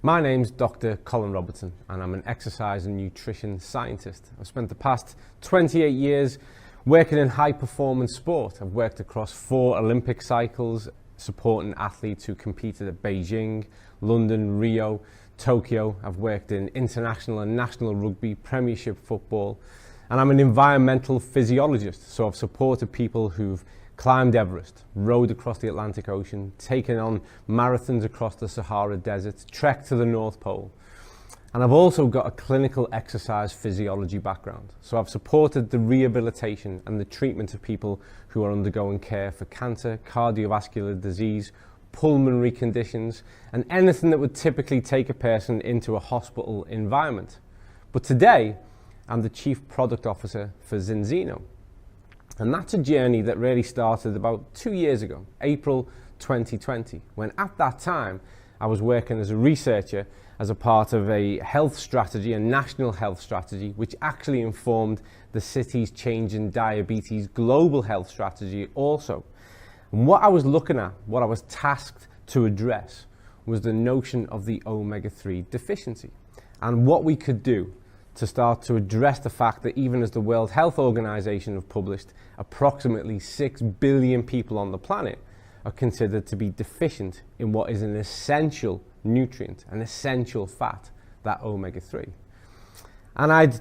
My name's Dr. Colin Robertson and I'm an exercise and nutrition scientist. I've spent the past 28 years working in high performance sport. I've worked across 4 Olympic cycles, supporting athletes who competed at Beijing, London, Rio, Tokyo. I've worked in international and national rugby, premiership football, and I'm an environmental physiologist. So I've supported people who've climbed Everest, rowed across the Atlantic Ocean, taken on marathons across the Sahara Desert, trekked to the North Pole. And I've also got a clinical exercise physiology background. So I've supported the rehabilitation and the treatment of people who are undergoing care for cancer, cardiovascular disease, pulmonary conditions, and anything that would typically take a person into a hospital environment. But today, I'm the Chief Product Officer for Zinzino. And that's a journey that really started about 2 years ago, April 2020, when at that time I was working as a researcher as a part of a health strategy, a national health strategy, which actually informed the city's change in diabetes global health strategy also. And what I was looking at, what I was tasked to address, was the notion of the omega-3 deficiency and what we could do to start to address the fact that even as the World Health Organization have published, approximately 6 billion people on the planet are considered to be deficient in what is an essential nutrient, an essential fat, that omega-3. And I'd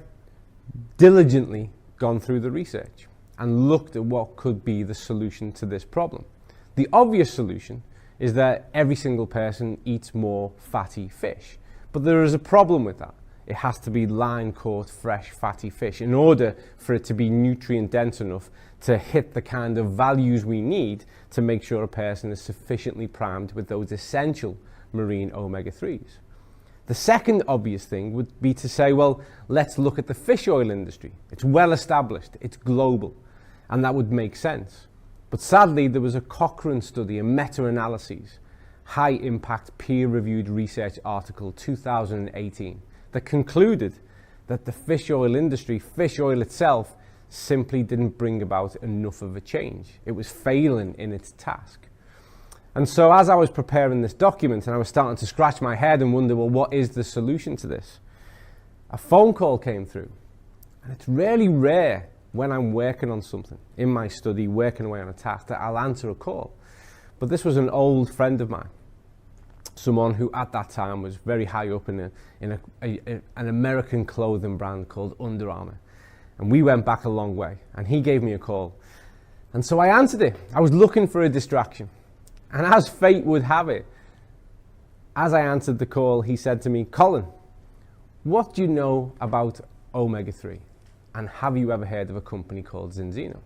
diligently gone through the research and looked at what could be the solution to this problem. The obvious solution is that every single person eats more fatty fish, but there is a problem with that. It has to be line-caught, fresh, fatty fish in order for it to be nutrient dense enough to hit the kind of values we need to make sure a person is sufficiently primed with those essential marine omega-3s. The second obvious thing would be to say, well, let's look at the fish oil industry. It's well established, it's global, and that would make sense. But sadly, there was a Cochrane study, a meta-analysis, high-impact peer-reviewed research article 2018, that concluded that the fish oil industry, fish oil itself, simply didn't bring about enough of a change. It was failing in its task. And so as I was preparing this document and I was starting to scratch my head and wonder, well, what is the solution to this? A phone call came through. And it's really rare when I'm working on something, in my study, working away on a task, that I'll answer a call. But this was an old friend of mine, someone who at that time was very high up in an American clothing brand called Under Armour. And we went back a long way, and he gave me a call. And so I answered it. I was looking for a distraction. And as fate would have it, as I answered the call, he said to me, Colin, what do you know about omega-3? And have you ever heard of a company called Zinzino?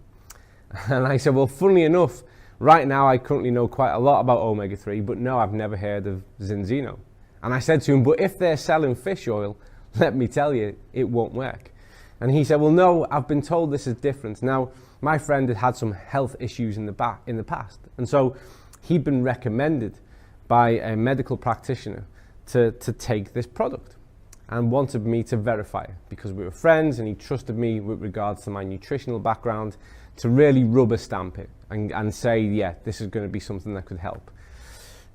And I said, well, funnily enough, right now I currently know quite a lot about omega-3, but no, I've never heard of Zinzino. And I said to him, but if they're selling fish oil, let me tell you, it won't work. And he said, well, no, I've been told this is different. Now, my friend had had some health issues in the past. And so he'd been recommended by a medical practitioner to take this product and wanted me to verify it because we were friends and he trusted me with regards to my nutritional background to really rubber stamp it and say, yeah, this is going to be something that could help.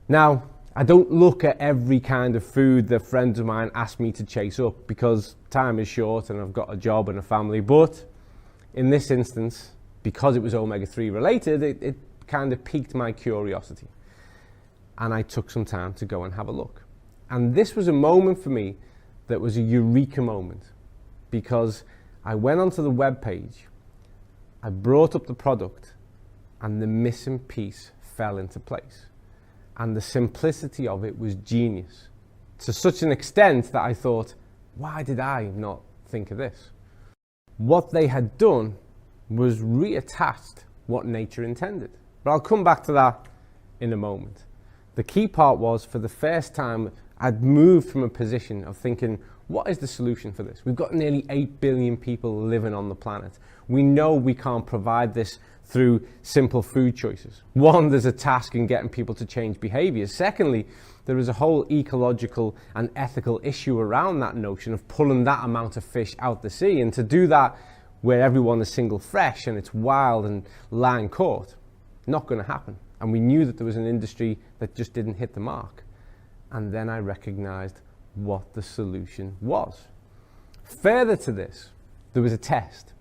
Now, I don't look at every kind of food that friends of mine ask me to chase up because time is short and I've got a job and a family. But in this instance, because it was omega-3 related, it kind of piqued my curiosity. And I took some time to go and have a look. And this was a moment for me that was a eureka moment because I went onto the webpage, I brought up the product, and the missing piece fell into place. And the simplicity of it was genius, to such an extent that I thought, why did I not think of this? What they had done was reattached what nature intended. But I'll come back to that in a moment. The key part was, for the first time, I'd moved from a position of thinking, what is the solution for this? We've got nearly 8 billion people living on the planet. We know we can't provide this through simple food choices. One, there's a task in getting people to change behaviors. Secondly, there is a whole ecological and ethical issue around that notion of pulling that amount of fish out the sea. And to do that where everyone is single fresh and it's wild and line caught, not going to happen. And we knew that there was an industry that just didn't hit the mark. And then I recognized what the solution was. Further to this, there was a test.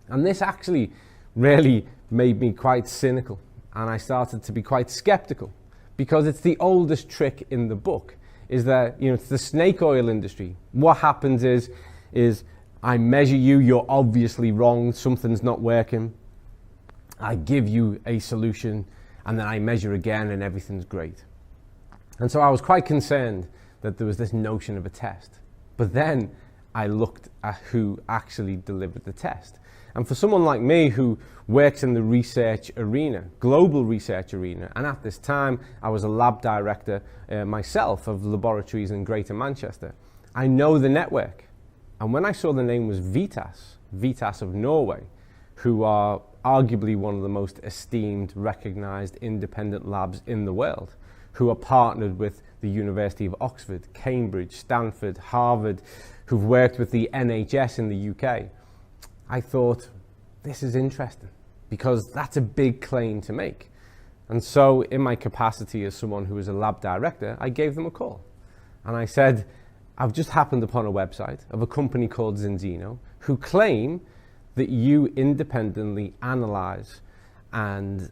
And this actually really made me quite cynical. And I started to be quite skeptical, because it's the oldest trick in the book, is that, it's the snake oil industry. What happens is I measure you, you're obviously wrong, something's not working. I give you a solution, and then I measure again and everything's great. And so I was quite concerned that there was this notion of a test. But then I looked at who actually delivered the test. And for someone like me who works in the research arena, global research arena, and at this time I was a lab director myself of laboratories in Greater Manchester, I know the network. And when I saw the name was Vitas of Norway, who are arguably one of the most esteemed, recognized independent labs in the world, who are partnered with the University of Oxford, Cambridge, Stanford, Harvard, who've worked with the NHS in the UK, I thought, this is interesting, because that's a big claim to make. And so in my capacity as someone who was a lab director, I gave them a call. And I said, I've just happened upon a website of a company called Zinzino, who claim that you independently analyze and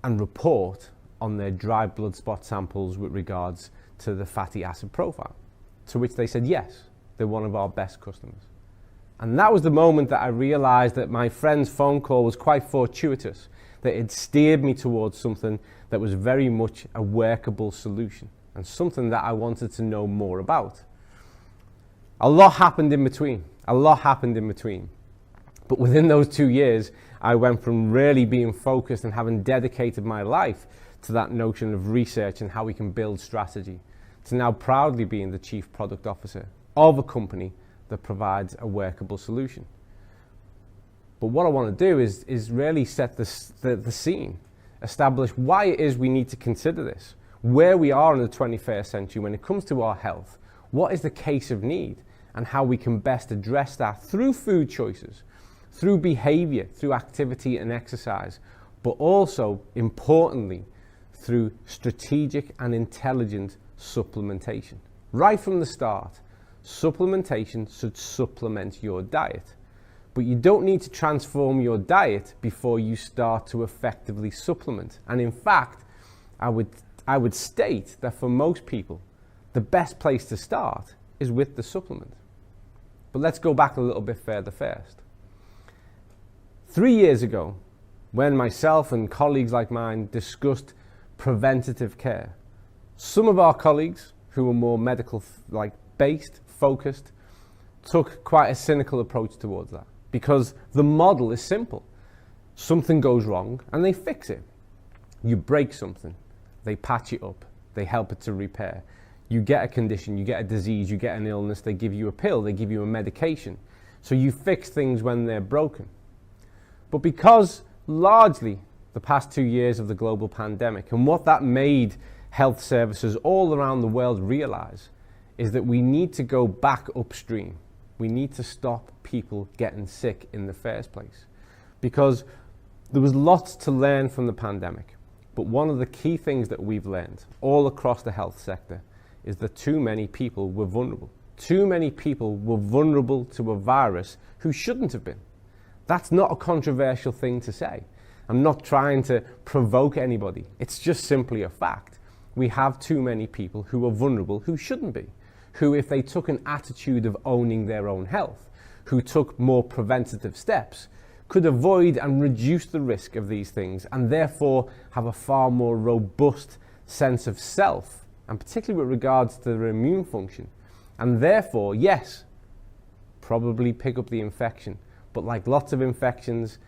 report on their dry blood spot samples with regards to the fatty acid profile. To which they said, yes, they're one of our best customers. And that was the moment that I realized that my friend's phone call was quite fortuitous, that it steered me towards something that was very much a workable solution, and something that I wanted to know more about. A lot happened in between. But within those 2 years, I went from really being focused and having dedicated my life to that notion of research and how we can build strategy, to now proudly being the chief product officer of a company that provides a workable solution. But what I want to do is really set the scene, establish why it is we need to consider this, where we are in the 21st century when it comes to our health, what is the case of need, and how we can best address that through food choices, through behavior, through activity and exercise, but also, importantly, through strategic and intelligent supplementation. Right from the start, supplementation should supplement your diet. But you don't need to transform your diet before you start to effectively supplement. And in fact, I would state that for most people, the best place to start is with the supplement. But let's go back a little bit further first. 3 years ago, when myself and colleagues like mine discussed preventative care, some of our colleagues who were more medical based, focused, took quite a cynical approach towards that, because the model is simple. Something goes wrong and they fix it. You break something, they patch it up, they help it to repair. You get a condition, you get a disease, you get an illness, they give you a pill, they give you a medication. So you fix things when they're broken. But because largely the past 2 years of the global pandemic, and what that made health services all around the world realize, is that we need to go back upstream. We need to stop people getting sick in the first place. Because there was lots to learn from the pandemic. But one of the key things that we've learned all across the health sector is that too many people were vulnerable. Too many people were vulnerable to a virus who shouldn't have been. That's not a controversial thing to say. I'm not trying to provoke anybody. It's just simply a fact. We have too many people who are vulnerable who shouldn't be, who, if they took an attitude of owning their own health, who took more preventative steps, could avoid and reduce the risk of these things, and therefore have a far more robust sense of self, and particularly with regards to their immune function. And therefore, yes, probably pick up the infection, but like lots of infections,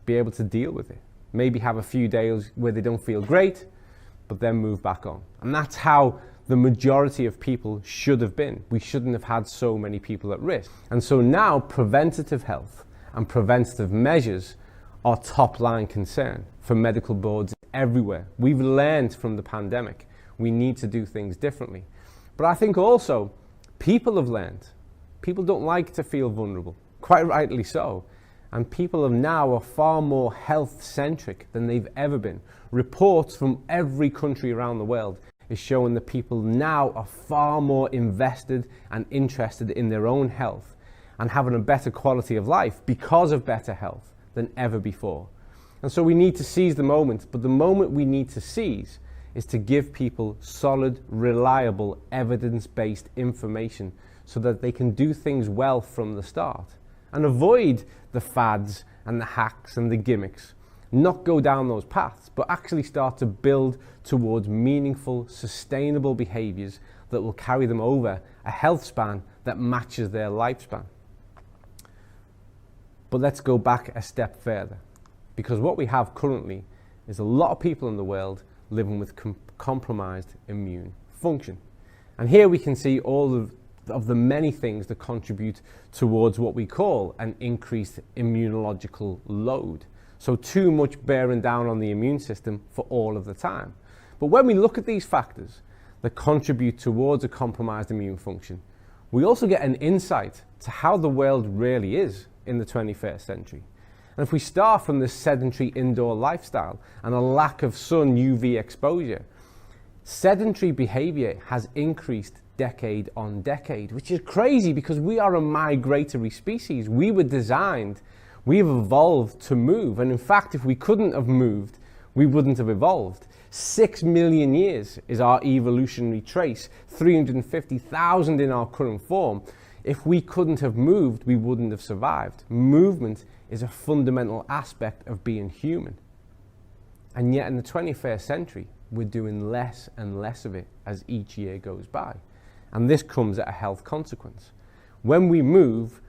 be able to deal with it. Maybe have a few days where they don't feel great, but then move back on. And that's how the majority of people should have been. We shouldn't have had so many people at risk. And so now preventative health and preventative measures are top line concern for medical boards everywhere. We've learned from the pandemic. We need to do things differently. But I think also people have learned. People don't like to feel vulnerable, quite rightly so. And people now are far more health-centric than they've ever been. Reports from every country around the world is showing that people now are far more invested and interested in their own health and having a better quality of life because of better health than ever before. And so we need to seize the moment, but the moment we need to seize is to give people solid, reliable, evidence-based information so that they can do things well from the start and avoid the fads and the hacks and the gimmicks. Not go down those paths, but actually start to build towards meaningful, sustainable behaviors that will carry them over a health span that matches their lifespan. But let's go back a step further, because what we have currently is a lot of people in the world living with compromised immune function. And here we can see all of the many things that contribute towards what we call an increased immunological load. So too much bearing down on the immune system for all of the time. But when we look at these factors that contribute towards a compromised immune function, we also get an insight to how the world really is in the 21st century. And if we start from this sedentary indoor lifestyle and a lack of sun UV exposure, sedentary behavior has increased decade on decade, which is crazy because we are a migratory species. We've evolved to move. And in fact, if we couldn't have moved, we wouldn't have evolved. 6 million years is our evolutionary trace, 350,000 in our current form. If we couldn't have moved, we wouldn't have survived. Movement is a fundamental aspect of being human. And yet in the 21st century, we're doing less and less of it as each year goes by. And this comes at a health consequence. When we move,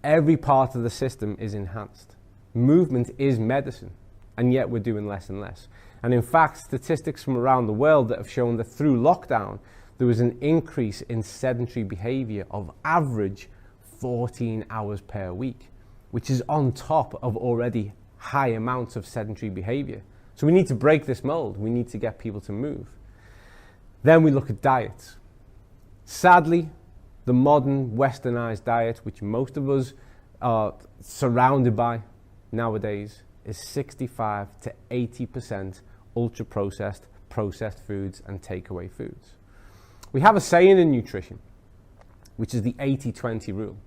every part of the system is enhanced. Movement is medicine, and yet we're doing less and less. And in fact, statistics from around the world that have shown that through lockdown, there was an increase in sedentary behavior of average 14 hours per week, which is on top of already high amounts of sedentary behavior. So we need to break this mold. We need to get people to move. Then we look at diets. Sadly, the modern westernized diet, which most of us are surrounded by nowadays, is 65 to 80% ultra-processed, processed foods and takeaway foods. We have a saying in nutrition, which is the 80-20 rule.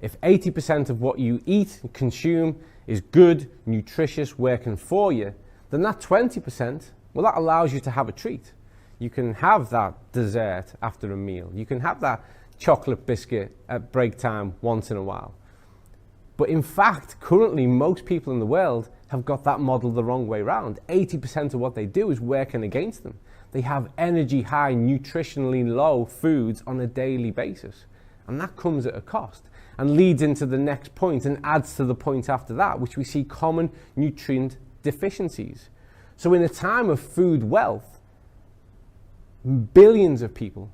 If 80% of what you eat and consume is good, nutritious, working for you, then that 20%, well, that allows you to have a treat. You can have that dessert after a meal. You can have that chocolate biscuit at break time once in a while. But in fact, currently, most people in the world have got that model the wrong way around. 80% of what they do is working against them. They have energy high, nutritionally low foods on a daily basis. And that comes at a cost and leads into the next point and adds to the point after that, which we see common nutrient deficiencies. So in a time of food wealth, billions of people,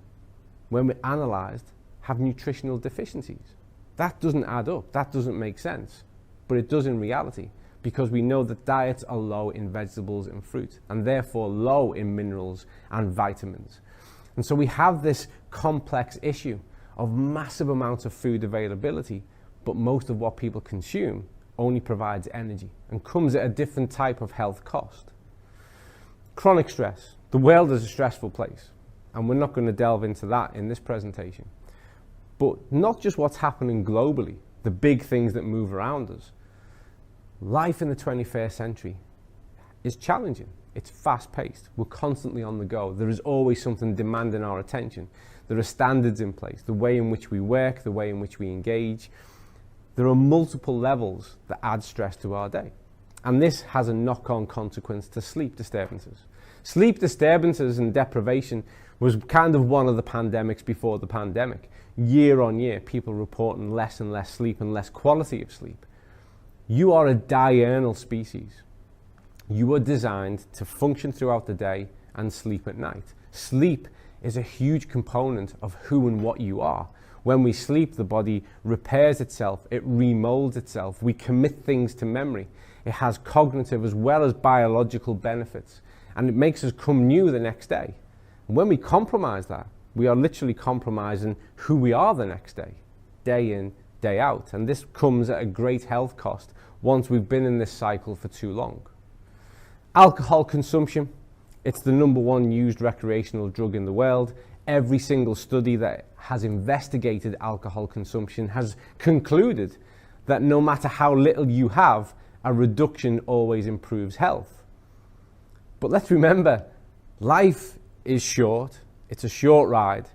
when we're analysed, have nutritional deficiencies. That doesn't add up. That doesn't make sense. But it does in reality, because we know that diets are low in vegetables and fruit, and therefore low in minerals and vitamins. And so we have this complex issue of massive amounts of food availability, but most of what people consume only provides energy and comes at a different type of health cost. Chronic stress. The world is a stressful place, and we're not going to delve into that in this presentation. But not just what's happening globally, the big things that move around us. Life in the 21st century is challenging. It's fast-paced. We're constantly on the go. There is always something demanding our attention. There are standards in place, the way in which we work, the way in which we engage. There are multiple levels that add stress to our day. And this has a knock-on consequence to sleep disturbances. Sleep disturbances and deprivation was kind of one of the pandemics before the pandemic. Year on year, people reporting less and less sleep and less quality of sleep. You are a diurnal species. You are designed to function throughout the day and sleep at night. Sleep is a huge component of who and what you are. When we sleep, the body repairs itself, it remolds itself, we commit things to memory. It has cognitive as well as biological benefits, and it makes us come new the next day. And when we compromise that, we are literally compromising who we are the next day, day in, day out. And this comes at a great health cost once we've been in this cycle for too long. Alcohol consumption It's the #1 used recreational drug in the world. Every single study that has investigated alcohol consumption has concluded that no matter how little you have, a reduction always improves health. But let's remember, life is short, it's a short ride,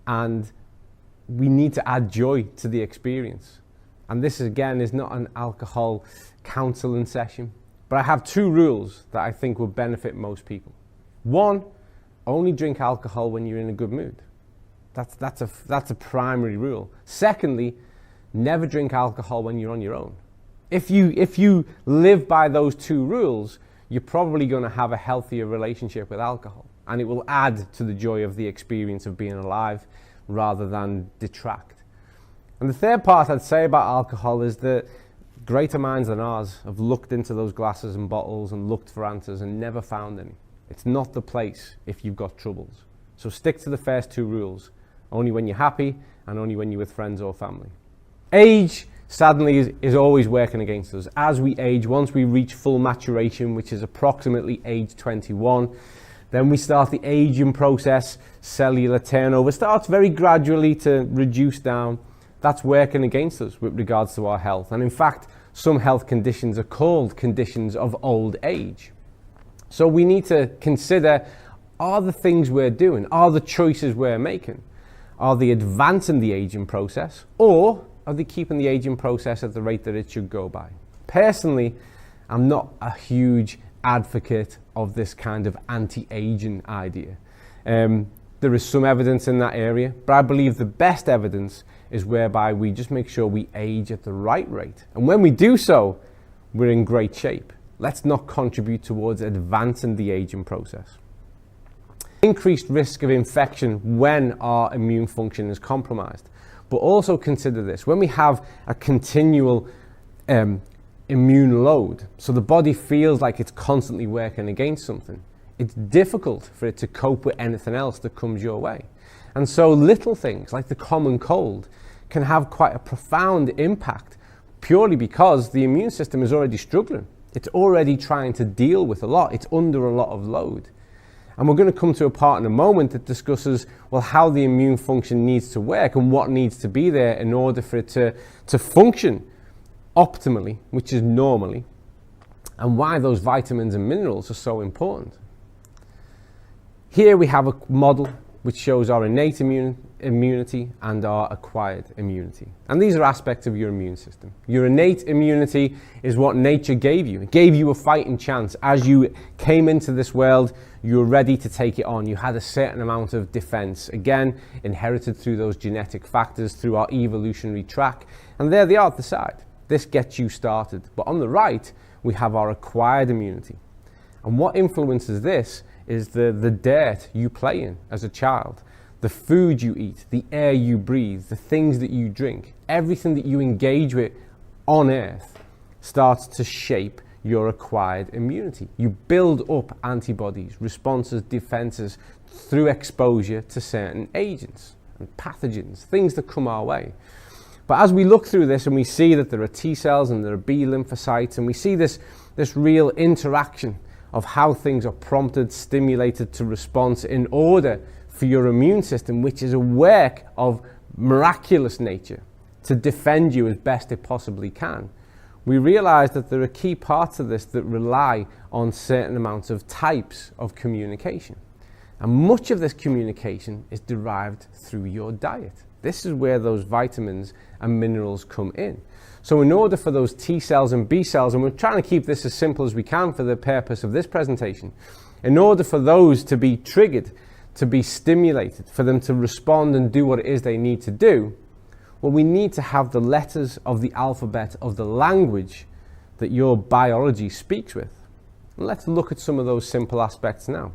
and we need to add joy to the experience. And this, again, is not an alcohol counseling session, but I have 2 rules that I think will benefit most people. 1, only drink alcohol when you're in a good mood. That's a primary rule. Secondly, never drink alcohol when you're on your own. If you live by those 2 rules, you're probably going to have a healthier relationship with alcohol, and it will add to the joy of the experience of being alive rather than detract. And the third part I'd say about alcohol is that greater minds than ours have looked into those glasses and bottles and looked for answers and never found any. It's not the place if you've got troubles. So stick to the first 2 rules, only when you're happy and only when you're with friends or family. Age, sadly, is always working against us. As we age, once we reach full maturation, which is approximately age 21, then we start the aging process. Cellular turnover starts very gradually to reduce down. That's working against us with regards to our health. And in fact, some health conditions are called conditions of old age. So we need to consider, are the things we're doing, are the choices we're making, are they advancing the aging process, or are they keeping the aging process at the rate that it should go by? Personally, I'm not a huge advocate of this kind of anti-aging idea. There is some evidence in that area, but I believe the best evidence is whereby we just make sure we age at the right rate. And when we do so, we're in great shape. Let's not contribute towards advancing the aging process. Increased risk of infection when our immune function is compromised. But also consider this, when we have a continual immune load, so the body feels like it's constantly working against something, it's difficult for it to cope with anything else that comes your way. And so little things like the common cold can have quite a profound impact purely because the immune system is already struggling. It's already trying to deal with a lot. It's under a lot of load. And we're going to come to a part in a moment that discusses, well, how the immune function needs to work and what needs to be there in order for it to function optimally, which is normally, and why those vitamins and minerals are so important. Here we have a model which shows our innate immunity and our acquired immunity. And these are aspects of your immune system. Your innate immunity is what nature gave you. It gave you a fighting chance. As you came into this world, you were ready to take it on. You had a certain amount of defense, again, inherited through those genetic factors, through our evolutionary track. And there they are at the side. This gets you started. But on the right, we have our acquired immunity. And what influences this is the dirt you play in as a child, the food you eat, the air you breathe, the things that you drink, everything that you engage with on earth starts to shape your acquired immunity. You build up antibodies, responses, defenses through exposure to certain agents and pathogens, things that come our way. But as we look through this and we see that there are T cells and there are B lymphocytes, and we see this real interaction of how things are prompted, stimulated to response in order for your immune system, which is a work of miraculous nature, to defend you as best it possibly can. We realize that there are key parts of this that rely on certain amounts of types of communication. And much of this communication is derived through your diet. This is where those vitamins and minerals come in. So in order for those T cells and B cells, and we're trying to keep this as simple as we can for the purpose of this presentation, in order for those to be triggered, to be stimulated, for them to respond and do what it is they need to do, well, we need to have the letters of the alphabet of the language that your biology speaks with. And let's look at some of those simple aspects now.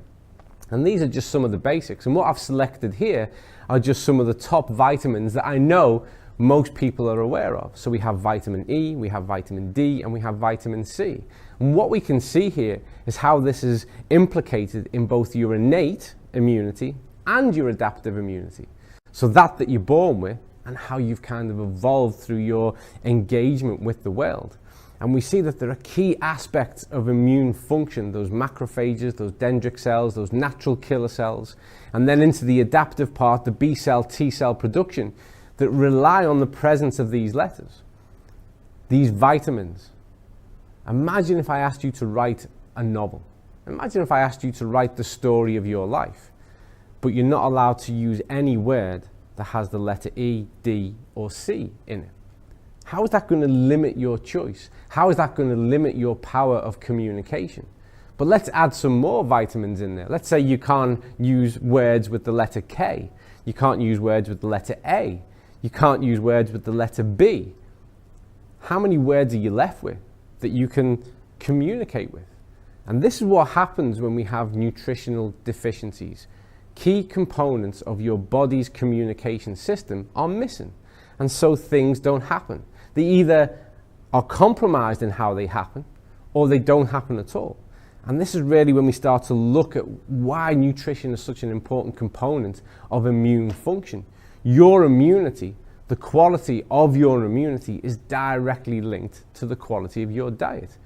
And these are just some of the basics. And what I've selected here are just some of the top vitamins that I know most people are aware of. So we have vitamin E, we have vitamin D, and we have vitamin C. And what we can see here is how this is implicated in both your innate immunity and your adaptive immunity. So that you're born with, and how you've kind of evolved through your engagement with the world. And we see that there are key aspects of immune function, those macrophages, those dendritic cells, those natural killer cells, and then into the adaptive part, the B cell, T cell production, that rely on the presence of these letters, these vitamins. Imagine if I asked you to write a novel. Imagine if I asked you to write the story of your life, but you're not allowed to use any word that has the letter E, D, or C in it. How is that going to limit your choice? How is that going to limit your power of communication? But let's add some more vitamins in there. Let's say you can't use words with the letter K. You can't use words with the letter A. You can't use words with the letter B. How many words are you left with that you can communicate with? And this is what happens when we have nutritional deficiencies. Key components of your body's communication system are missing, and so things don't happen. They either are compromised in how they happen, or they don't happen at all. And this is really when we start to look at why nutrition is such an important component of immune function. Your immunity, the quality of your immunity, is directly linked to the quality of your diet,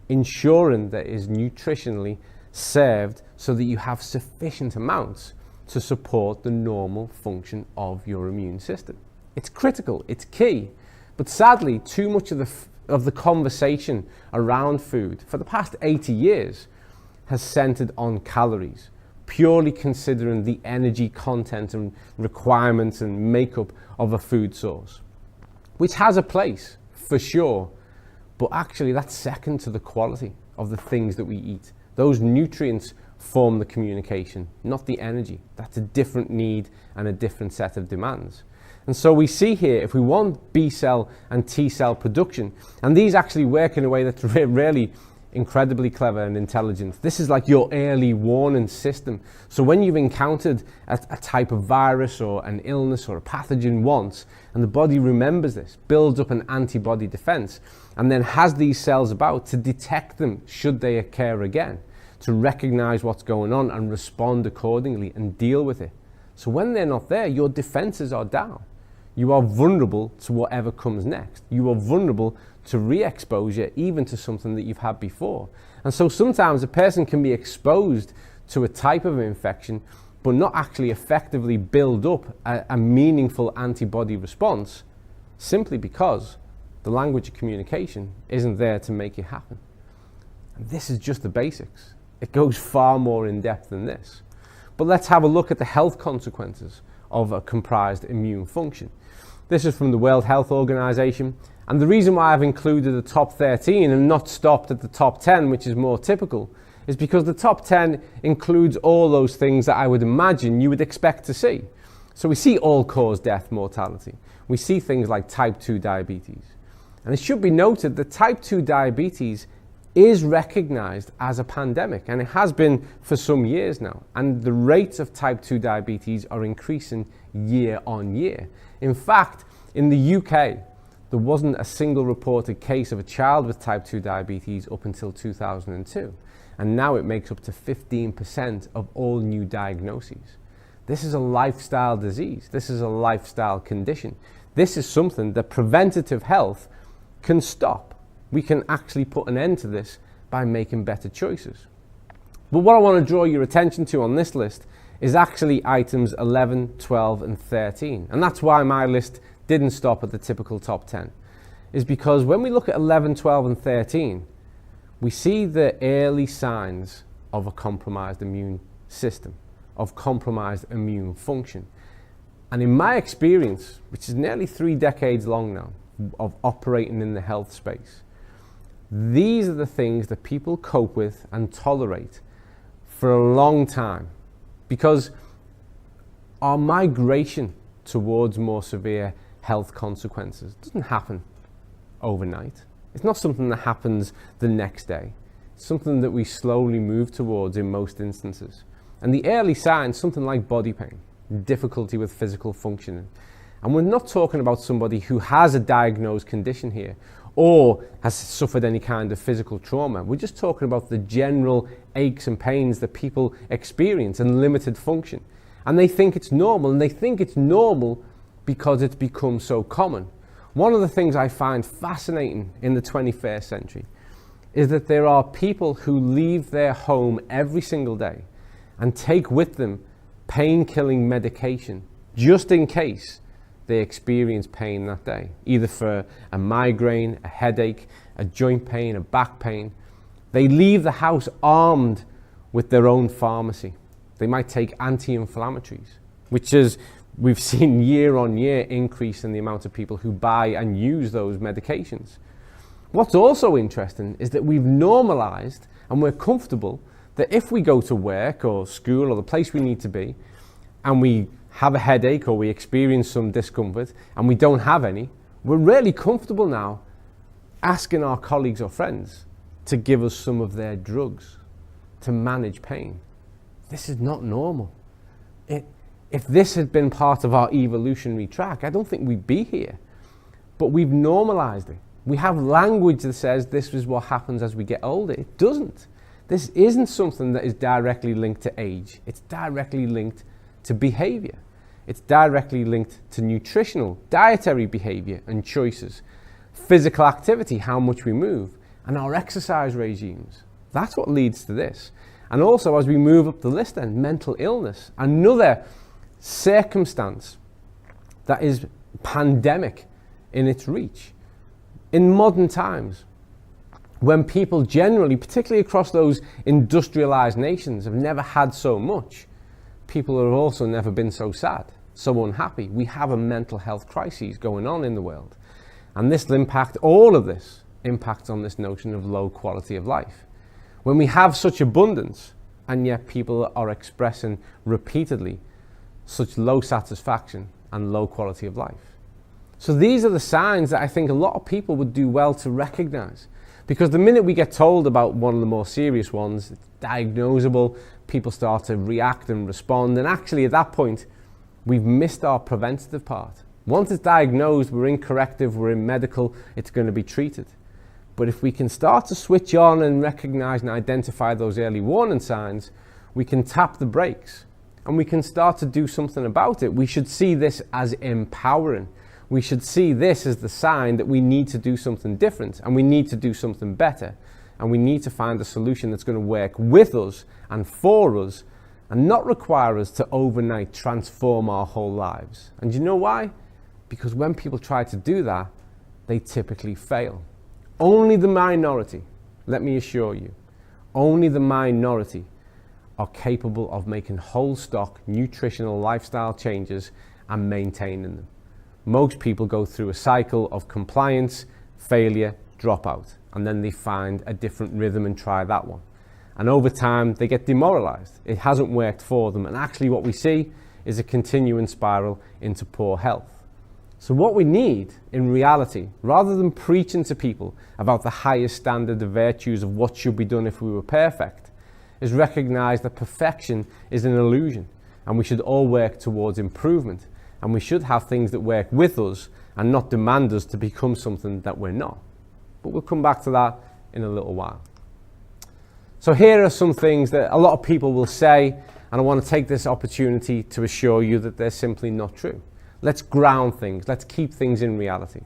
ensuring that it is nutritionally served so that you have sufficient amounts to support the normal function of your immune system. It's critical, it's key, but sadly, too much of the conversation around food for the past 80 years has centered on calories, purely considering the energy content and requirements and makeup of a food source, which has a place for sure, but actually that's second to the quality of the things that we eat. Those nutrients form the communication, not the energy. That's a different need and a different set of demands. And so we see here, if we want B cell and T cell production, and these actually work in a way that's really incredibly clever and intelligent. This is like your early warning system. So when you've encountered a type of virus or an illness or a pathogen once, and the body remembers this, builds up an antibody defense, and then has these cells about to detect them should they occur again, to recognize what's going on and respond accordingly and deal with it. So when they're not there, your defenses are down. You are vulnerable to whatever comes next. You are vulnerable to re-exposure, even to something that you've had before. And so sometimes a person can be exposed to a type of infection, but not actually effectively build up a meaningful antibody response, simply because the language of communication isn't there to make it happen. And this is just the basics. It goes far more in depth than this. But let's have a look at the health consequences of a comprised immune function. This is from the World Health Organization, and the reason why I've included the top 13 and not stopped at the top 10, which is more typical, is because the top 10 includes all those things that I would imagine you would expect to see. So we see all-cause death mortality. We see things like type 2 diabetes. And it should be noted that type 2 diabetes is recognized as a pandemic, and it has been for some years now. And the rates of type 2 diabetes are increasing year on year. In fact, in the UK, there wasn't a single reported case of a child with type 2 diabetes up until 2002. And now it makes up to 15% of all new diagnoses. This is a lifestyle disease. This is a lifestyle condition. This is something that preventative health can stop. We can actually put an end to this by making better choices. But what I want to draw your attention to on this list is actually items 11, 12, and 13. And that's why my list didn't stop at the typical top 10. Is because when we look at 11, 12, and 13, we see the early signs of a compromised immune system, of compromised immune function. And in my experience, which is nearly 3 decades long now, of operating in the health space, these are the things that people cope with and tolerate for a long time, because our migration towards more severe health consequences doesn't happen overnight. It's not something that happens the next day. It's something that we slowly move towards in most instances. And the early signs, something like body pain, difficulty with physical functioning. And we're not talking about somebody who has a diagnosed condition here or has suffered any kind of physical trauma. We're just talking about the general aches and pains that people experience and limited function. And they think it's normal, and they think it's normal because it's become so common. One of the things I find fascinating in the 21st century is that there are people who leave their home every single day and take with them pain-killing medication just in case they experience pain that day, either for a migraine, a headache, a joint pain, a back pain. They leave the house armed with their own pharmacy. They might take anti-inflammatories, which is, we've seen year on year increase in the amount of people who buy and use those medications. What's also interesting is that we've normalized and we're comfortable that if we go to work or school or the place we need to be and we have a headache or we experience some discomfort and we don't have any, we're really comfortable now asking our colleagues or friends to give us some of their drugs to manage pain. This is not normal. If this had been part of our evolutionary track, I don't think we'd be here. But we've normalized it. We have language that says this is what happens as we get older. It doesn't. This isn't something that is directly linked to age. It's directly linked to behavior. It's directly linked to nutritional, dietary behavior and choices, physical activity, how much we move, and our exercise regimes. That's what leads to this. And also, as we move up the list then, mental illness, another circumstance that is pandemic in its reach. In modern times, when people generally, particularly across those industrialized nations, have never had so much, people have also never been so sad, so unhappy. We have a mental health crisis going on in the world. And this will impact, all of this impacts on this notion of low quality of life. When we have such abundance, and yet people are expressing repeatedly such low satisfaction and low quality of life. So these are the signs that I think a lot of people would do well to recognize. Because the minute we get told about one of the more serious ones, it's diagnosable, people start to react and respond, and actually at that point, we've missed our preventative part. Once it's diagnosed, we're in corrective, we're in medical, it's going to be treated. But if we can start to switch on and recognize and identify those early warning signs, we can tap the brakes and we can start to do something about it. We should see this as empowering. We should see this as the sign that we need to do something different and we need to do something better. And we need to find a solution that's going to work with us and for us and not require us to overnight transform our whole lives. And you know why? Because when people try to do that, they typically fail. Only the minority, let me assure you, only the minority are capable of making whole stock nutritional lifestyle changes and maintaining them. Most people go through a cycle of compliance, failure, dropout, and then they find a different rhythm and try that one. And over time, they get demoralized. It hasn't worked for them. And actually what we see is a continuing spiral into poor health. So what we need in reality, rather than preaching to people about the highest standard of virtues of what should be done if we were perfect, is recognize that perfection is an illusion and we should all work towards improvement. And we should have things that work with us and not demand us to become something that we're not. But we'll come back to that in a little while. So here are some things that a lot of people will say, and I want to take this opportunity to assure you that they're simply not true. Let's ground things. Let's keep things in reality.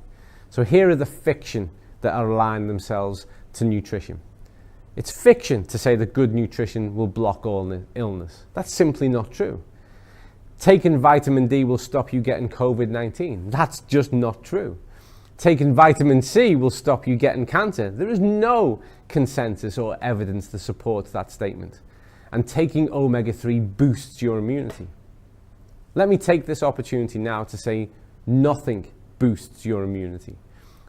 So here are the fiction that align themselves to nutrition. It's fiction to say that good nutrition will block all illness. That's simply not true. Taking vitamin D will stop you getting COVID-19. That's just not true. Taking vitamin C will stop you getting cancer. There is no consensus or evidence to support that statement. And taking omega-3 boosts your immunity. Let me take this opportunity now to say nothing boosts your immunity.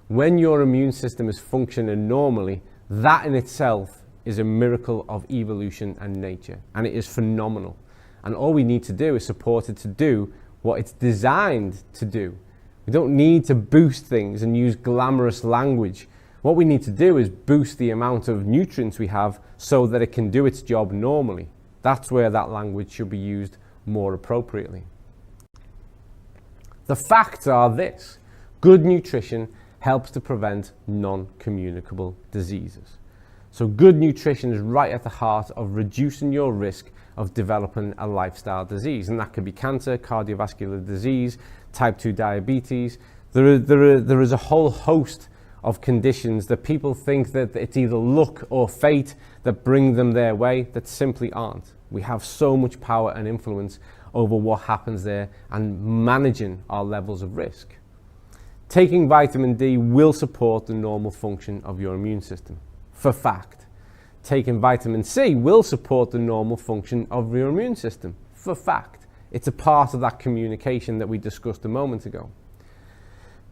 When your immune system is functioning normally, that in itself is a miracle of evolution and nature, and it is phenomenal. And all we need to do is support it to do what it's designed to do. We don't need to boost things and use glamorous language. What we need to do is boost the amount of nutrients we have so that it can do its job normally. That's where that language should be used more appropriately. The facts are this: good nutrition helps to prevent non-communicable diseases. So good nutrition is right at the heart of reducing your risk of developing a lifestyle disease. And that could be cancer, cardiovascular disease, type 2 diabetes, There is a whole host of conditions that people think that it's either luck or fate that bring them their way, that simply aren't. We have so much power and influence over what happens there and managing our levels of risk. Taking vitamin D will support the normal function of your immune system, for fact. Taking vitamin C will support the normal function of your immune system, for fact. It's a part of that communication that we discussed a moment ago.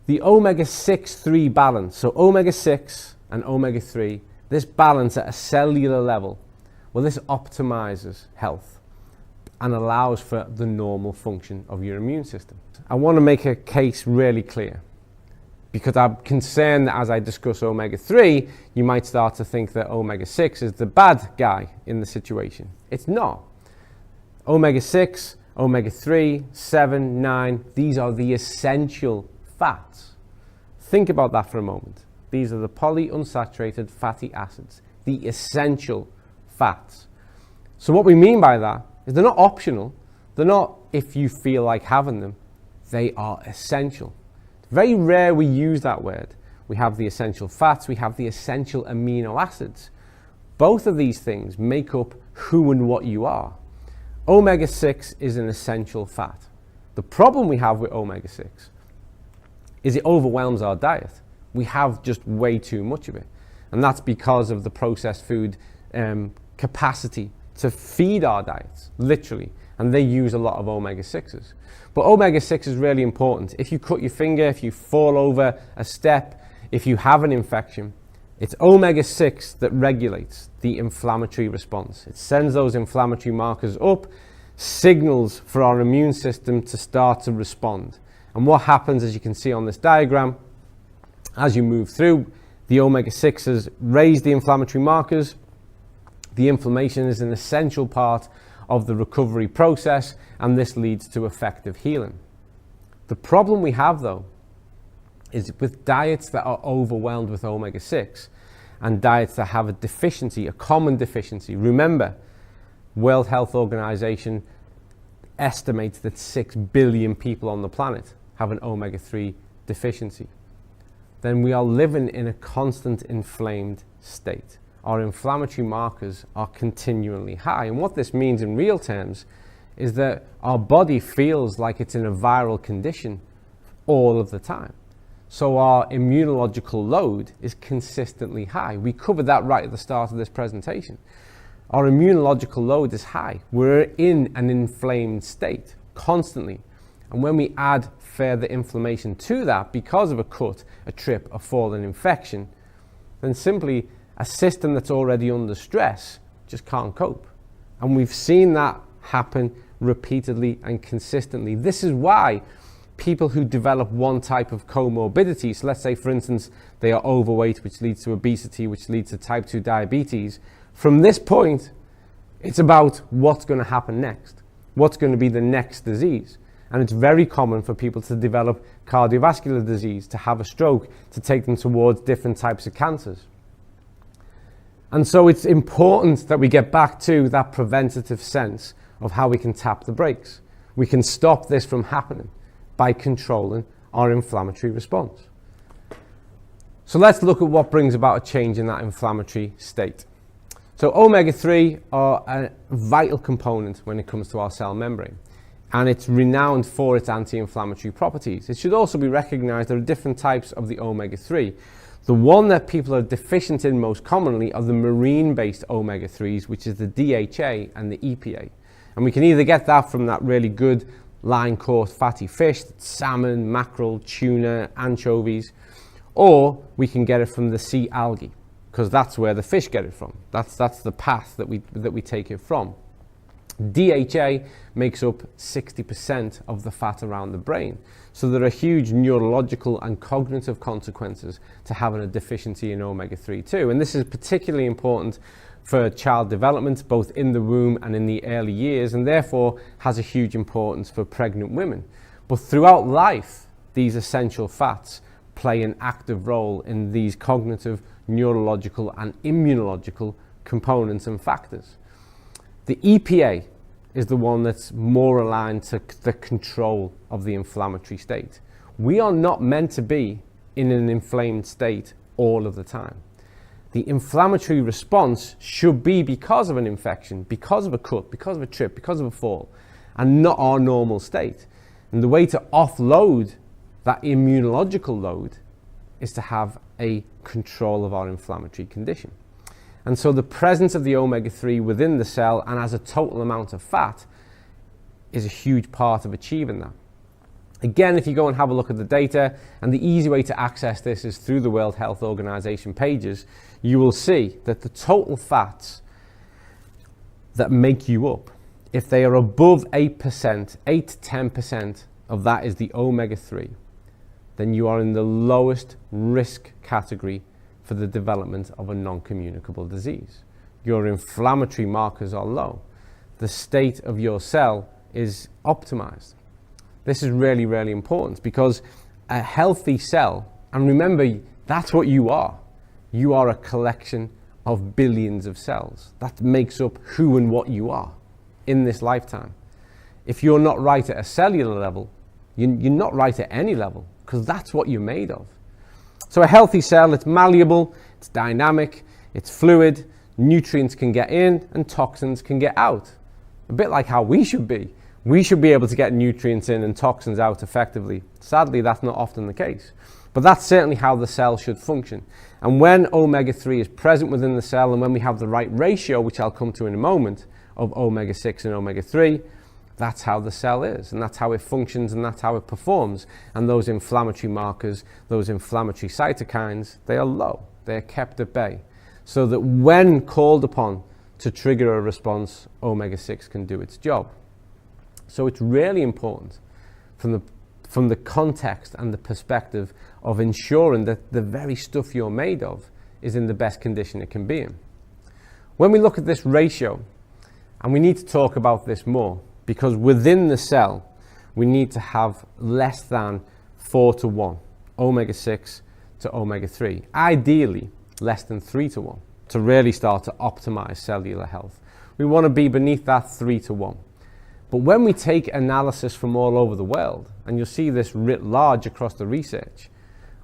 The omega-6-3 balance, so omega-6 and omega-3, this balance at a cellular level, well, this optimizes health and allows for the normal function of your immune system. I want to make a case really clear, because I'm concerned that as I discuss omega-3, you might start to think that omega-6 is the bad guy in the situation. It's not. Omega-6, omega-3, 7, 9, these are the essential fats. Think about that for a moment. These are the polyunsaturated fatty acids, the essential fats. So what we mean by that is they're not optional. They're not if you feel like having them. They are essential. It's very rare we use that word. We have the essential fats, we have the essential amino acids. Both of these things make up who and what you are. Omega-6 is an essential fat. The problem we have with omega-6 is it overwhelms our diet. We have just way too much of it. And that's because of the processed food capacity to feed our diets, literally. And they use a lot of omega-6s. But omega-6 is really important. If you cut your finger, if you fall over a step, if you have an infection, it's omega-6 that regulates the inflammatory response. It sends those inflammatory markers up, signals for our immune system to start to respond. And what happens, as you can see on this diagram, as you move through, the omega-6s raise the inflammatory markers. The inflammation is an essential part of the recovery process, and this leads to effective healing. The problem we have, though, is with diets that are overwhelmed with omega-6 and diets that have a deficiency, a common deficiency. Remember, World Health Organization estimates that 6 billion people on the planet have an omega-3 deficiency. Then we are living in a constant inflamed state. Our inflammatory markers are continually high. And what this means in real terms is that our body feels like it's in a viral condition all of the time. So our immunological load is consistently high. We covered that right at the start of this presentation. Our immunological load is high. We're in an inflamed state constantly. And when we add further inflammation to that because of a cut, a trip, a fall, an infection, then simply a system that's already under stress just can't cope. And we've seen that happen repeatedly and consistently. This is why people who develop one type of comorbidity, so let's say for instance they are overweight, which leads to obesity, which leads to type 2 diabetes, from this point it's about what's going to happen next, what's going to be the next disease. And it's very common for people to develop cardiovascular disease, to have a stroke, to take them towards different types of cancers. And so it's important that we get back to that preventative sense of how we can tap the brakes. We can stop this from happening by controlling our inflammatory response. So let's look at what brings about a change in that inflammatory state. So omega-3 are a vital component when it comes to our cell membrane, and it's renowned for its anti-inflammatory properties. It should also be recognized there are different types of the omega-3. The one that people are deficient in most commonly are the marine-based omega-3s, which is the DHA and the EPA. And we can either get that from that really good line-caught fatty fish, salmon, mackerel, tuna, anchovies, or we can get it from the sea algae, because that's where the fish get it from. That's the path that we take it from. DHA makes up 60% of the fat around the brain. So there are huge neurological and cognitive consequences to having a deficiency in omega-3 too. And this is particularly important for child development, both in the womb and in the early years, and therefore has a huge importance for pregnant women. But throughout life, these essential fats play an active role in these cognitive, neurological, and immunological components and factors. The EPA is the one that's more aligned to the control of the inflammatory state. we are not meant to be in an inflamed state all of the time. The inflammatory response should be because of an infection, because of a cut, because of a trip, because of a fall, and not our normal state. And the way to offload that immunological load is to have a control of our inflammatory condition. And so the presence of the omega-3 within the cell and as a total amount of fat is a huge part of achieving that. Again, if you go and have a look at the data, and the easy way to access this is through the World Health Organization pages, you will see that the total fats that make you up, if they are above 8%, 8 to 10% of that is the omega-3, then you are in the lowest risk category for the development of a non-communicable disease. Your inflammatory markers are low. The state of your cell is optimized. This is really, really important because a healthy cell, and remember, that's what you are. You are a collection of billions of cells. That makes up who and what you are in this lifetime. If you're not right at a cellular level, you're not right at any level, because that's what you're made of. So a healthy cell, it's malleable, it's dynamic, it's fluid, nutrients can get in and toxins can get out. A bit like how we should be. We should be able to get nutrients in and toxins out effectively. Sadly, that's not often the case. But that's certainly how the cell should function. And when omega-3 is present within the cell, and when we have the right ratio, which I'll come to in a moment, of omega-6 and omega-3, that's how the cell is, and that's how it functions, and that's how it performs. And those inflammatory markers, those inflammatory cytokines, they are low. They are kept at bay. So that when called upon to trigger a response, omega-6 can do its job. So it's really important from the context and the perspective of ensuring that the very stuff you're made of is in the best condition it can be in. When we look at this ratio, and we need to talk about this more, because within the cell, we need to have less than 4 to 1, omega-6 to omega-3. Ideally, less than 3 to 1, to really start to optimize cellular health. We want to be beneath that 3 to 1. But when we take analysis from all over the world, and you'll see this writ large across the research,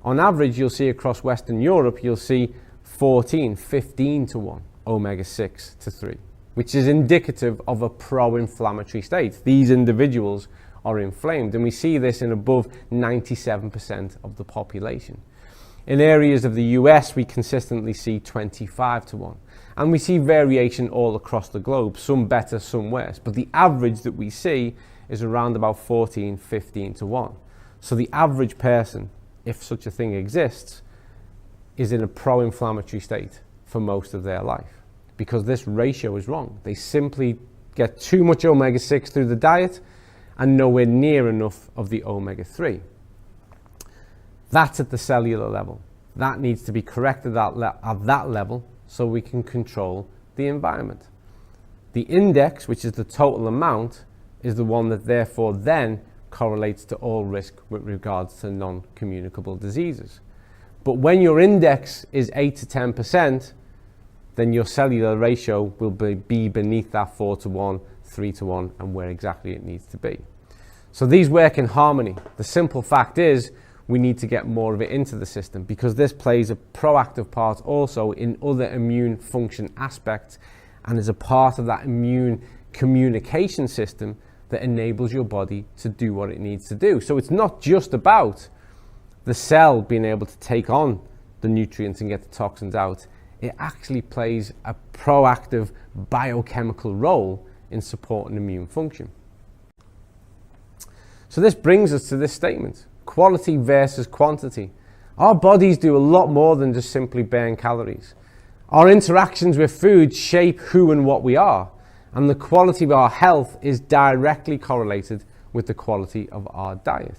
on average, you'll see across Western Europe, you'll see 14, 15 to 1, omega-6 to 3, which is indicative of a pro-inflammatory state. These individuals are inflamed, and we see this in above 97% of the population. In areas of the US, we consistently see 25 to 1. And we see variation all across the globe, some better, some worse. But the average that we see is around about 14, 15 to 1. So the average person, if such a thing exists, is in a pro-inflammatory state for most of their life, because this ratio is wrong. They simply get too much omega-6 through the diet and nowhere near enough of the omega-3. That's at the cellular level. That needs to be corrected at that level so we can control the environment. The index, which is the total amount, is the one that therefore then correlates to all risk with regards to non-communicable diseases. But when your index is 8 to 10%, then your cellular ratio will be beneath that 4 to 1, 3 to 1, and where exactly it needs to be. So these work in harmony. The simple fact is we need to get more of it into the system, because this plays a proactive part also in other immune function aspects and is a part of that immune communication system that enables your body to do what it needs to do. So it's not just about the cell being able to take on the nutrients and get the toxins out. It actually plays a proactive biochemical role in supporting immune function. So this brings us to this statement: quality versus quantity. Our bodies do a lot more than just simply burn calories. Our interactions with food shape who and what we are, and the quality of our health is directly correlated with the quality of our diet.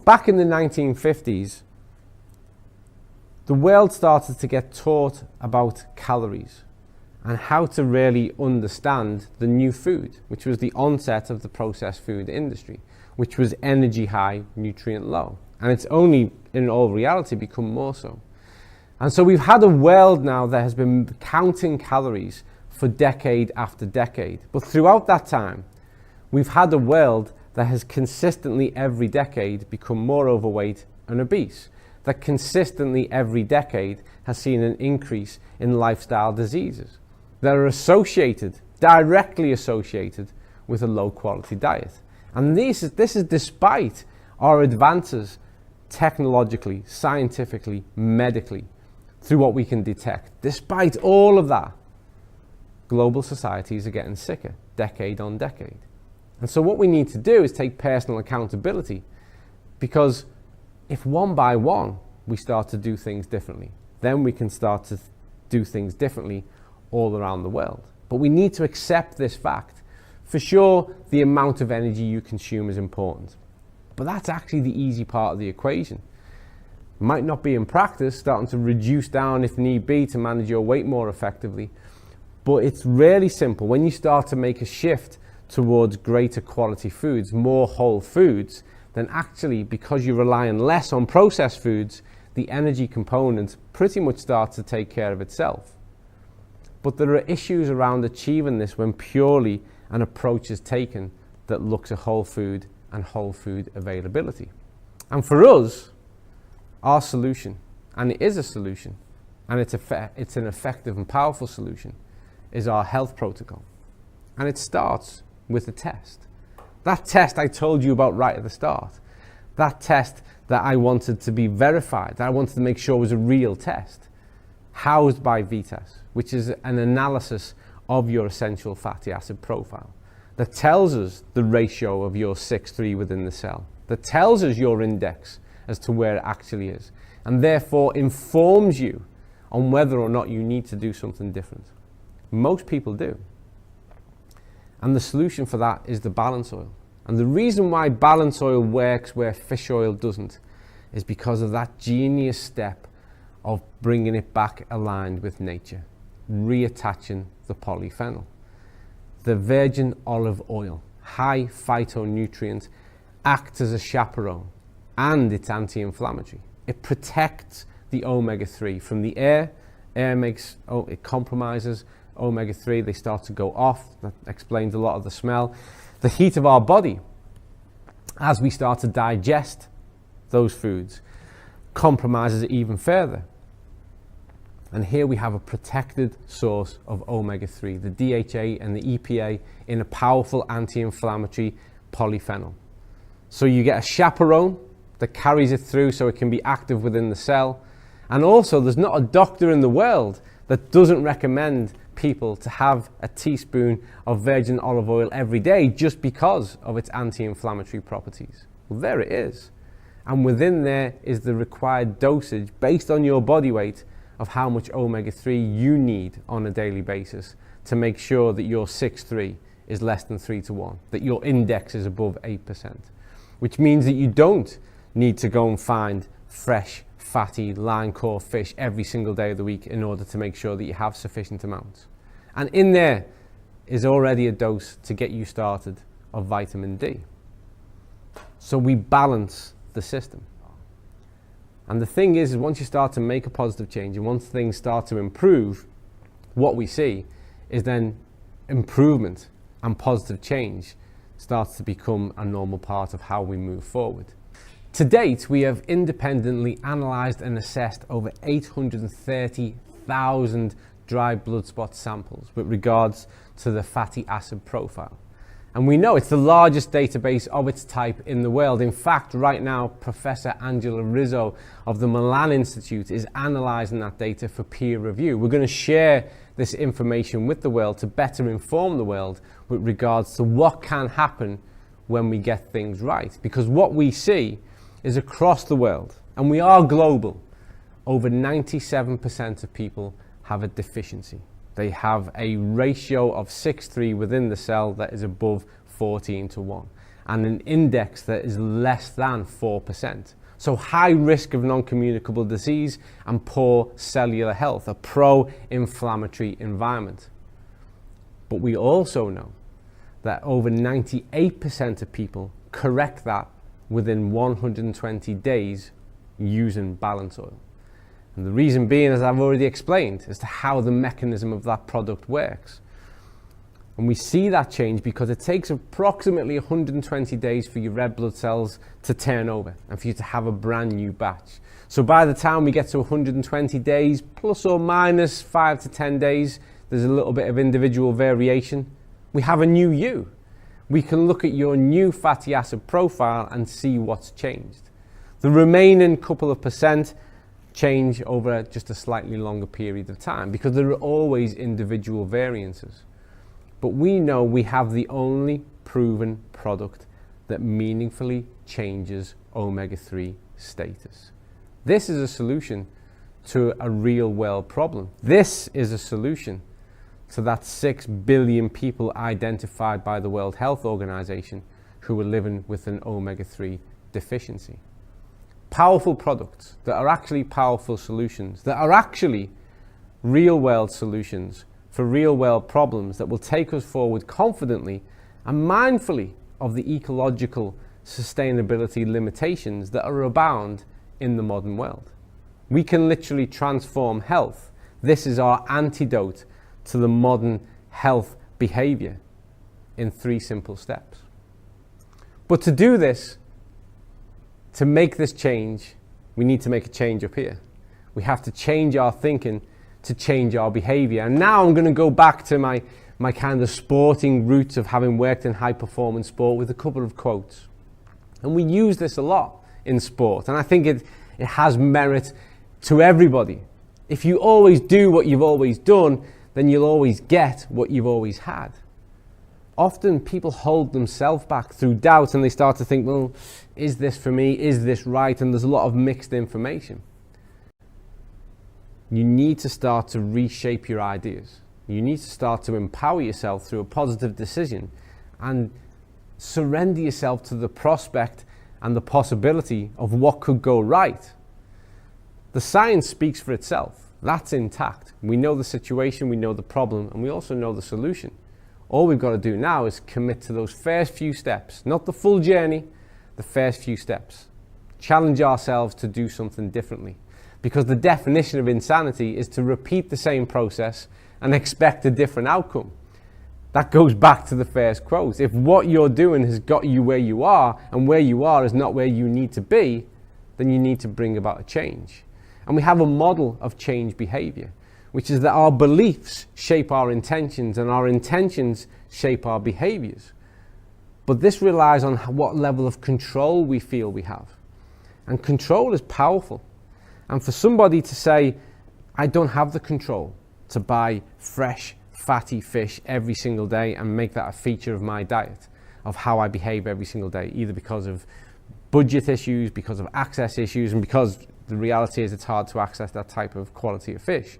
Back in the 1950s, the world started to get taught about calories and how to really understand the new food, which was the onset of the processed food industry, which was energy high, nutrient low. And it's only, in all reality, become more so. And so we've had a world now that has been counting calories for decade after decade. But throughout that time, we've had a world that has consistently every decade become more overweight and obese, that consistently every decade has seen an increase in lifestyle diseases that are associated, directly associated, with a low quality diet. And this is despite our advances technologically, scientifically, medically, through what we can detect. Despite all of that, global societies are getting sicker, decade on decade. And so what we need to do is take personal accountability, because if one by one we start to do things differently, then we can start to do things differently all around the world. But we need to accept this fact. For sure, the amount of energy you consume is important, but that's actually the easy part of the equation. Might not be in practice, starting to reduce down if need be to manage your weight more effectively, but it's really simple. When you start to make a shift towards greater quality foods, more whole foods, then actually, because you're relying less on processed foods, the energy component pretty much starts to take care of itself. But there are issues around achieving this when purely an approach is taken that looks at whole food and whole food availability. And for us, our solution, and it is a solution, and it's an effective and powerful solution, is our health protocol. And it starts with a test. That test I told you about right at the start. That test that I wanted to be verified, that I wanted to make sure was a real test, housed by VTES, which is an analysis of your essential fatty acid profile, that tells us the ratio of your 6-3 within the cell, that tells us your index as to where it actually is, and therefore informs you on whether or not you need to do something different. Most people do. And the solution for that is the balance oil. And the reason why balance oil works where fish oil doesn't is because of that genius step of bringing it back aligned with nature, reattaching the polyphenol. The virgin olive oil, high phytonutrient, acts as a chaperone, and it's anti-inflammatory. It protects the omega-3 from the air. It compromises omega-3, they start to go off. That explains a lot of the smell. The heat of our body, as we start to digest those foods, compromises it even further. And here we have a protected source of omega-3, the DHA and the EPA, in a powerful anti-inflammatory polyphenol. So you get a chaperone that carries it through so it can be active within the cell. And also, there's not a doctor in the world that doesn't recommend people to have a teaspoon of virgin olive oil every day just because of its anti-inflammatory properties. Well, there it is. And within there is the required dosage based on your body weight of how much omega-3 you need on a daily basis to make sure that your 6-3 is less than 3-1, that your index is above 8%, which means that you don't need to go and find fresh, fatty, line-core fish every single day of the week in order to make sure that you have sufficient amounts. And in there is already a dose to get you started of vitamin D. So we balance the system. And the thing is once you start to make a positive change and once things start to improve, what we see is then improvement and positive change starts to become a normal part of how we move forward. To date, we have independently analysed and assessed over 830,000 dry blood spot samples with regards to the fatty acid profile. And we know it's the largest database of its type in the world. In fact, right now, Professor Angela Rizzo of the Milan Institute is analysing that data for peer review. We're going to share this information with the world to better inform the world with regards to what can happen when we get things right. Because what we see is across the world, and we are global, over 97% of people have a deficiency. They have a ratio of 6-3 within the cell that is above 14-1 and an index that is less than 4%. So high risk of non-communicable disease and poor cellular health, a pro-inflammatory environment. But we also know that over 98% of people correct that within 120 days using balance oil. And the reason being, as I've already explained, as to how the mechanism of that product works. And we see that change because it takes approximately 120 days for your red blood cells to turn over and for you to have a brand new batch. So by the time we get to 120 days, plus or minus 5 to 10 days, there's a little bit of individual variation, we have a new you. We can look at your new fatty acid profile and see what's changed. The remaining couple of percent change over just a slightly longer period of time because there are always individual variances. But we know we have the only proven product that meaningfully changes omega-3 status. This is a solution to a real world problem. This is a solution to that 6 billion people identified by the World Health Organization who are living with an omega-3 deficiency. Powerful products that are actually powerful solutions, that are actually real world solutions for real world problems that will take us forward confidently and mindfully of the ecological sustainability limitations that are abound in the modern world. We can literally transform health. This is our antidote to the modern health behavior in 3 simple steps. But to do this, to make this change, we need to make a change up here. We have to change our thinking to change our behavior. And now I'm going to go back to my kind of sporting roots of having worked in high performance sport with a couple of quotes. And we use this a lot in sport. And I think it has merit to everybody. If you always do what you've always done, then you'll always get what you've always had. Often people hold themselves back through doubt and they start to think, well, is this for me? Is this right? And there's a lot of mixed information. You need to start to reshape your ideas. You need to start to empower yourself through a positive decision and surrender yourself to the prospect and the possibility of what could go right. The science speaks for itself. That's intact. We know the situation, we know the problem, and we also know the solution. All we've got to do now is commit to those first few steps, not the full journey, the first few steps. Challenge ourselves to do something differently. Because the definition of insanity is to repeat the same process and expect a different outcome. That goes back to the first quote. If what you're doing has got you where you are, and where you are is not where you need to be, then you need to bring about a change. And we have a model of change behavior, which is that our beliefs shape our intentions and our intentions shape our behaviors. But this relies on what level of control we feel we have. And control is powerful. And for somebody to say, I don't have the control to buy fresh, fatty fish every single day and make that a feature of my diet, of how I behave every single day, either because of budget issues, because of access issues, and because the reality is it's hard to access that type of quality of fish.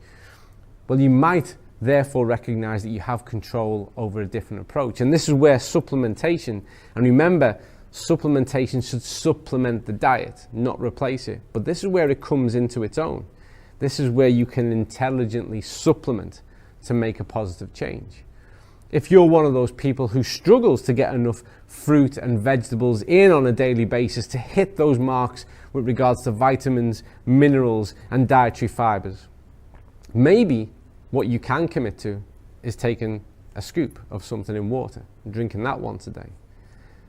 Well, you might therefore recognize that you have control over a different approach. And this is where supplementation, and remember, supplementation should supplement the diet, not replace it. But this is where it comes into its own. This is where you can intelligently supplement to make a positive change. If you're one of those people who struggles to get enough fruit and vegetables in on a daily basis to hit those marks with regards to vitamins, minerals, and dietary fibers, maybe what you can commit to is taking a scoop of something in water and drinking that once a day.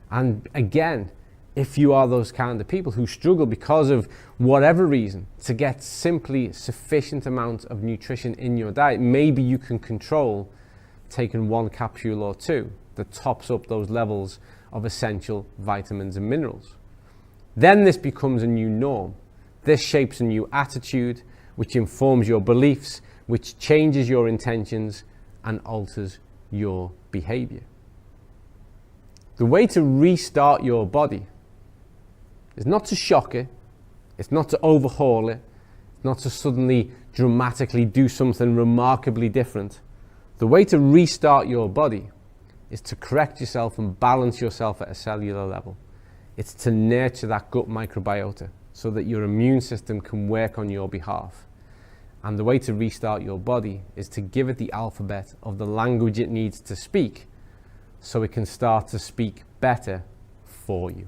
And again, if you are those kind of people who struggle because of whatever reason to get simply sufficient amount of nutrition in your diet, maybe you can control taking 1 capsule or 2 that tops up those levels of essential vitamins and minerals. Then this becomes a new norm. This shapes a new attitude, which informs your beliefs, which changes your intentions and alters your behavior. The way to restart your body is not to shock it, it's not to overhaul it, it's not to suddenly dramatically do something remarkably different. The way to restart your body is to correct yourself and balance yourself at a cellular level. It's to nurture that gut microbiota so that your immune system can work on your behalf. And the way to restart your body is to give it the alphabet of the language it needs to speak so it can start to speak better for you.